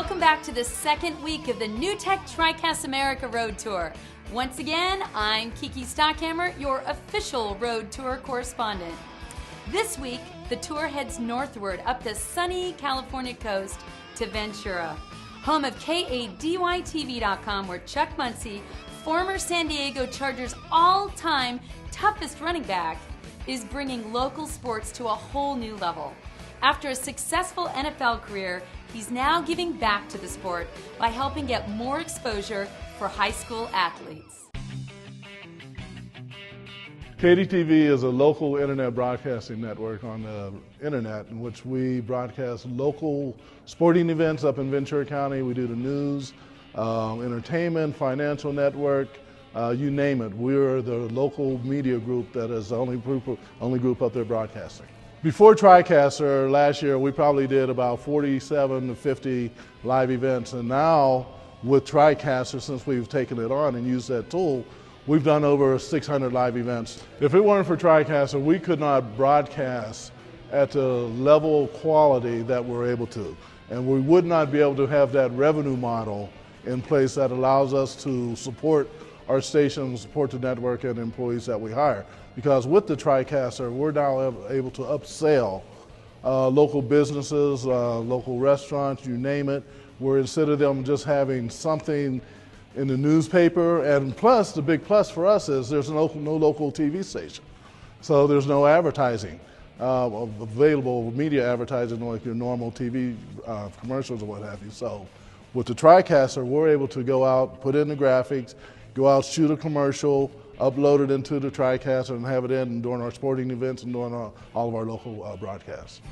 welcome back to the second week of the NewTek TriCast America Road Tour. Once again, I'm Kiki Stockhammer, your official road tour correspondent. This week, the tour heads northward up the sunny California coast to Ventura, home of KADYTV.com, where Chuck Muncie, former San Diego Chargers all-time toughest running back, is bringing local sports to a whole new level. After a successful NFL career, he's now giving back to the sport by helping get more exposure for high school athletes. KDTV is a local internet broadcasting network on the internet in which we broadcast local sporting events up in Ventura County. We do the news, entertainment, financial network, you name it. We're the local media group that is the only group up there broadcasting. Before TriCaster last year, we probably did about 47 to 50 live events, and now with TriCaster, since we've taken it on and used that tool, we've done over 600 live events. If it weren't for TriCaster, we could not broadcast at the level of quality that we're able to, and we would not be able to have that revenue model in place that allows us to support our station, support the network and the employees that we hire. Because with the TriCaster, we're now able to upsell local businesses, local restaurants, you name it, where instead of them just having something in the newspaper, and plus, the big plus for us is there's no local TV station. So there's no advertising available, media advertising like your normal TV commercials or what have you. So with the TriCaster, we're able to go out, put in the graphics, go out, shoot a commercial, upload it into the TriCaster and have it in during our sporting events and during all of our local broadcasts.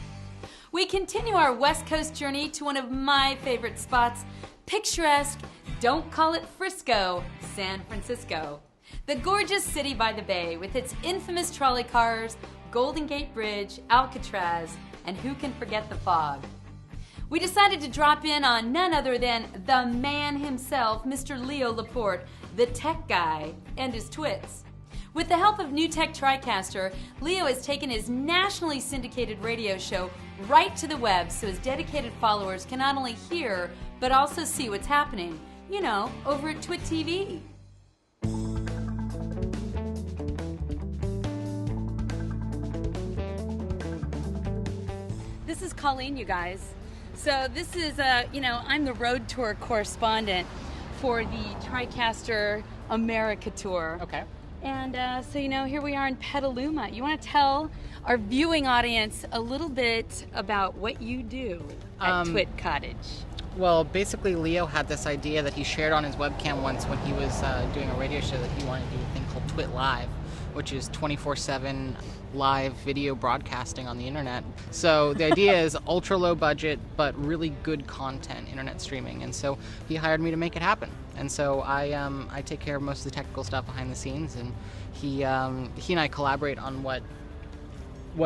We continue our West Coast journey to one of my favorite spots, picturesque, don't call it Frisco, San Francisco. The gorgeous city by the bay with its infamous trolley cars, Golden Gate Bridge, Alcatraz, and who can forget the fog. We decided to drop in on none other than the man himself, Mr. Leo Laporte, the tech guy, and his twits. With the help of NewTek TriCaster, Leo has taken his nationally syndicated radio show right to the web so his dedicated followers can not only hear, but also see what's happening, you know, over at Twit TV. This is Colleen, you guys. So this is, I'm the road tour correspondent for the TriCaster America Tour. Okay. And here we are in Petaluma. You want to tell our viewing audience a little bit about what you do at Twit Cottage? Well, basically, Leo had this idea that he shared on his webcam once when he was doing a radio show that he wanted to do a thing called Twit Live, which is 24/7 live video broadcasting on the internet. So the idea is ultra low budget, but really good content, internet streaming. And so he hired me to make it happen. And so I take care of most of the technical stuff behind the scenes, and he and I collaborate on what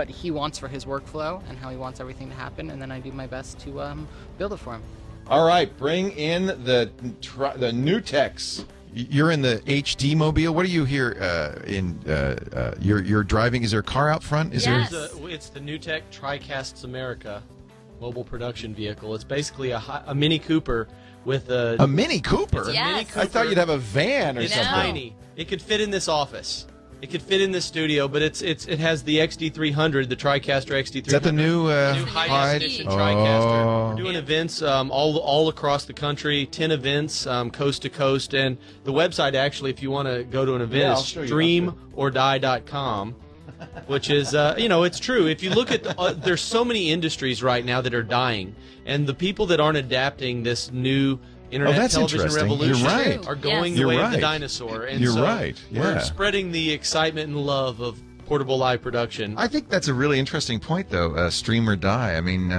he wants for his workflow and how he wants everything to happen, and then I do my best to build it for him. All right, bring in the NewTeks. You're in the HD mobile. What are you here you're driving? Is there a car out front? Yes. It's the NewTek TriCasts America mobile production vehicle. It's basically a Mini Cooper with a Mini Cooper? Yes. Mini Cooper. I thought you'd have a van or It's something. tiny. It could fit in this office. It could fit in this studio, but it has the XD300, the TriCaster XD300. Is that the new new high definition TriCaster. Oh. We're doing events all across the country, 10 events coast to coast, and the website actually, if you want to go to an event, Yeah, is I'll show you. streamordie.com, which is it's true. If you look at there's so many industries right now that are dying, and the people that aren't adapting this new internet that's television interesting. revolution You're right. are going Yes. the way You're of the right. dinosaur. And You're so right. We're Yeah. spreading the excitement and love of portable live production. I think that's a really interesting point, though. Stream or die. I mean,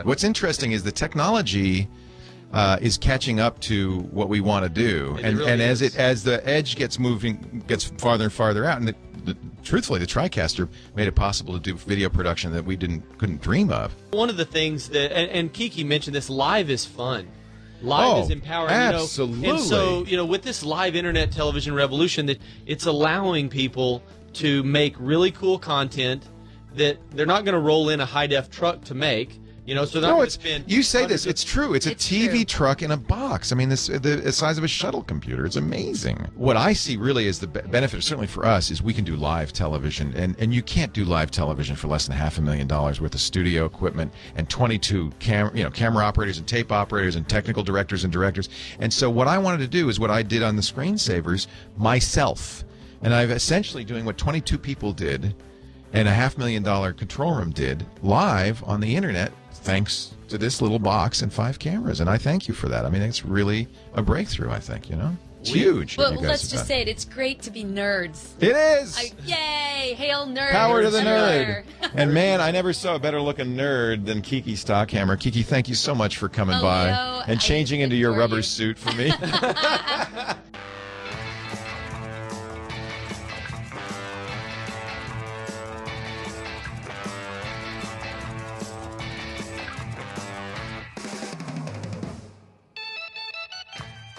what's interesting is the technology is catching up to what we want to do, It and really is. as the edge gets farther and farther out, and truthfully, the TriCaster made it possible to do video production that we couldn't dream of. One of the things that, and Kiki mentioned this, live is fun. Live is empowering. Absolutely. And so, with this live internet television revolution, that it's allowing people to make really cool content that they're not going to roll in a high-def truck to make. You know, so they're not No, gonna it's spend you say hundreds this. of- It's true. It's a It's TV true. truck in a box. I mean, the size of a shuttle computer. It's amazing. What I see really is the benefit, certainly for us, is we can do live television, and you can't do live television for less than $500,000 worth of studio equipment and 22 camera operators and tape operators and technical directors and directors. And so what I wanted to do is what I did on the Screensavers myself, and I've essentially doing what 22 people did and a $500,000 control room did live on the internet, thanks to this little box and 5 cameras. And I thank you for that. I mean, it's really a breakthrough, I think, you know? It's huge. what Well, you guys let's have just done. say it. It's great to be nerds. It is! Yay! Hail nerd! Power to the nerd. everywhere. And man, I never saw a better looking nerd than Kiki Stockhammer. Kiki, thank you so much for coming Oh, by Leo, and I changing just into your adore rubber you. suit for me.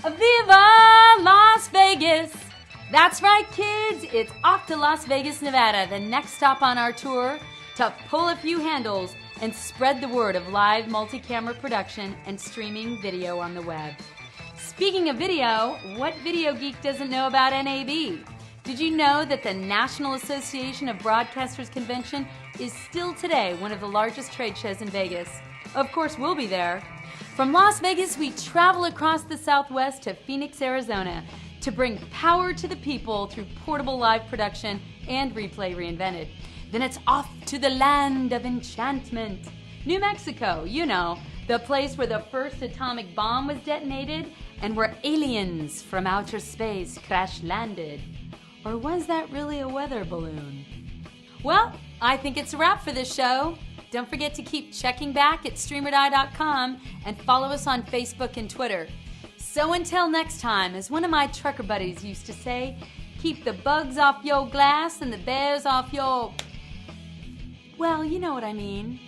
Viva Las Vegas! That's right, kids. It's off to Las Vegas, Nevada, the next stop on our tour, to pull a few handles and spread the word of live multi-camera production and streaming video on the web. Speaking of video, what video geek doesn't know about NAB? Did you know that the National Association of Broadcasters Convention is still today one of the largest trade shows in Vegas? Of course, we'll be there. From Las Vegas, we travel across the Southwest to Phoenix, Arizona, to bring power to the people through portable live production and replay reinvented. Then it's off to the land of enchantment. New Mexico, you know, the place where the first atomic bomb was detonated and where aliens from outer space crash landed. Or was that really a weather balloon? Well, I think it's a wrap for this show. Don't forget to keep checking back at streamerdie.com and follow us on Facebook and Twitter. So until next time, as one of my trucker buddies used to say, keep the bugs off your glass and the bears off your... Well, you know what I mean.